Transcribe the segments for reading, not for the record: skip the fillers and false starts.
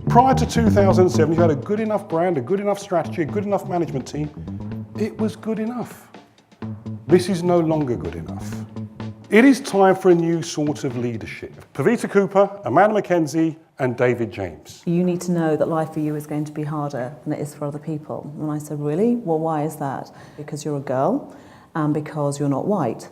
Prior to 2007, you had a good enough brand, a good enough strategy, a good enough management team. It was good enough. This is no longer good enough. It is time for a new sort of leadership. Pavita Cooper, Amanda McKenzie, and David James. You need to know that life for you is going to be harder than it is for other people. And I said, really? Well, why is that? Because you're a girl and because you're not white.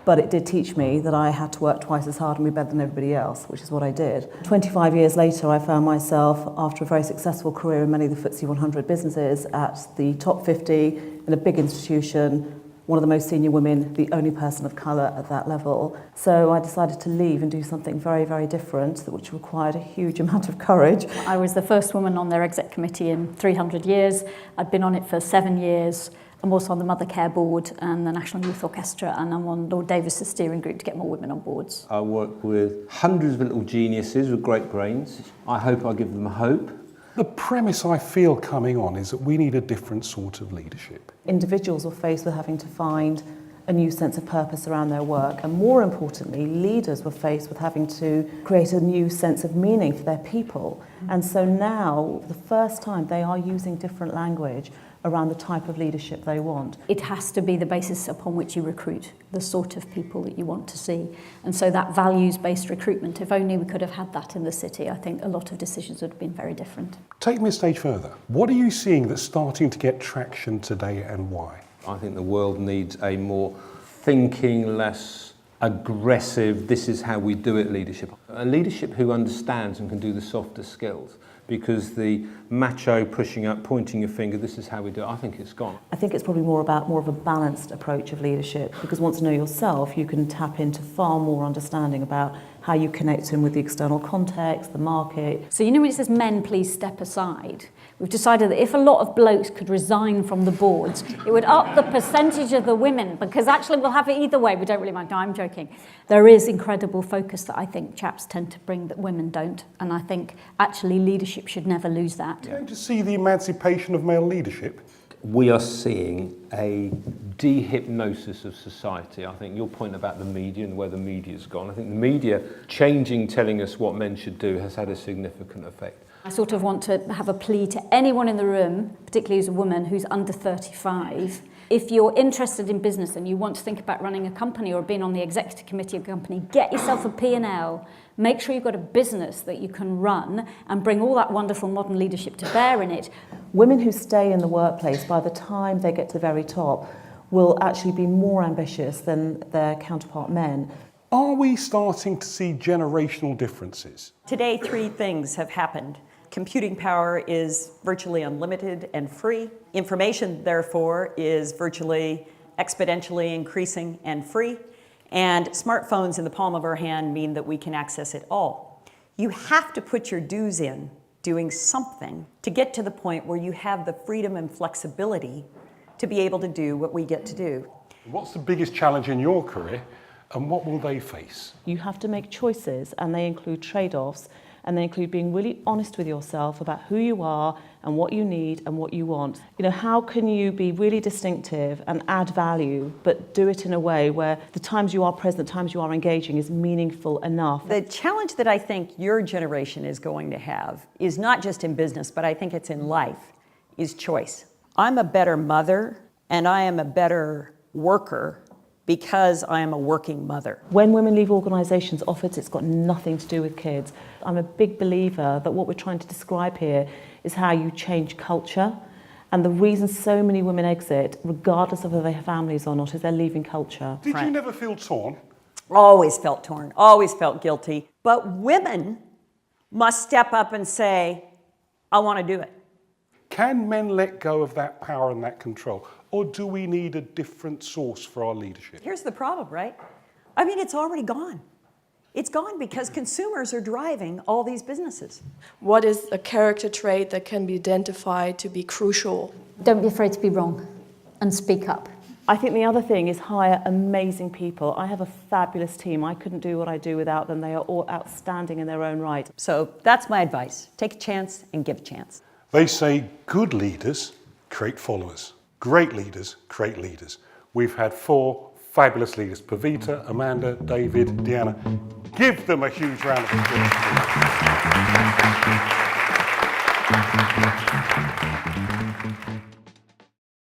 But it did teach me that I had to work twice as hard and be better than everybody else, which is what I did. 25 years later, I found myself, after a very successful career in many of the FTSE 100 businesses, at the top 50 in a big institution, one of the most senior women, the only person of colour at that level. So I decided to leave and do something very, very different, which required a huge amount of courage. I was the first woman on their exec committee in 300 years. I'd been on it for 7 years. I'm also on the Mother Care Board and the National Youth Orchestra, and I'm on Lord Davis's steering group to get more women on boards. I work with hundreds of little geniuses with great brains. I hope I give them hope. The premise I feel coming on is that we need a different sort of leadership. Individuals were faced with having to find a new sense of purpose around their work, and more importantly, leaders were faced with having to create a new sense of meaning for their people. And so now, for the first time, they are using different language around the type of leadership they want. It has to be the basis upon which you recruit the sort of people that you want to see. And so that values-based recruitment, if only we could have had that in the city, I think a lot of decisions would have been very different. Take me a stage further. What are you seeing that's starting to get traction today and why? I think the world needs a more thinking, less aggressive, this is how we do it leadership. A leadership who understands and can do the softer skills. Because the macho pushing up, pointing your finger, this is how we do it, I think it's gone. I think it's probably more of a balanced approach of leadership, because once you know yourself, you can tap into far more understanding about how you connect in with the external context, the market. So you know when it says men please step aside, we've decided that if a lot of blokes could resign from the boards, it would up the percentage of the women, because actually we'll have it either way, we don't really mind. No, I'm joking. There is incredible focus that I think chaps tend to bring that women don't, and I think actually leadership should never lose that. You're going to see the emancipation of male leadership. We are seeing a dehypnosis of society. I think your point about the media and where the media's gone, I think the media changing, telling us what men should do has had a significant effect. I sort of want to have a plea to anyone in the room, particularly as a woman who's under 35. If you're interested in business and you want to think about running a company or being on the executive committee of a company, get yourself a P&L. Make sure you've got a business that you can run and bring all that wonderful modern leadership to bear in it. Women who stay in the workplace, by the time they get to the very top, will actually be more ambitious than their counterpart men. Are we starting to see generational differences? Today, 3 things have happened. Computing power is virtually unlimited and free. Information, therefore, is virtually exponentially increasing and free. And smartphones in the palm of our hand mean that we can access it all. You have to put your dues in doing something to get to the point where you have the freedom and flexibility to be able to do what we get to do. What's the biggest challenge in your career, and what will they face? You have to make choices, and they include trade-offs, and they include being really honest with yourself about who you are and what you need and what you want. You know, how can you be really distinctive and add value, but do it in a way where the times you are present, the times you are engaging is meaningful enough? The challenge that I think your generation is going to have is not just in business, but I think it's in life, is choice. I'm a better mother and I am a better worker because I am a working mother. When women leave organisations, often it's got nothing to do with kids. I'm a big believer that what we're trying to describe here is how you change culture. And the reason so many women exit, regardless of whether they have families or not, is they're leaving culture. Did you never feel torn? Always felt torn, always felt guilty. But women must step up and say, I want to do it. Can men let go of that power and that control? Or do we need a different source for our leadership? Here's the problem, right? I mean, it's already gone. It's gone because consumers are driving all these businesses. What is a character trait that can be identified to be crucial? Don't be afraid to be wrong and speak up. I think the other thing is hire amazing people. I have a fabulous team. I couldn't do what I do without them. They are all outstanding in their own right. So that's my advice. Take a chance and give a chance. They say good leaders create followers. Great leaders create leaders. We've had 4 fabulous leaders: Pavita, Amanda, David, Deanna. Give them a huge round of applause.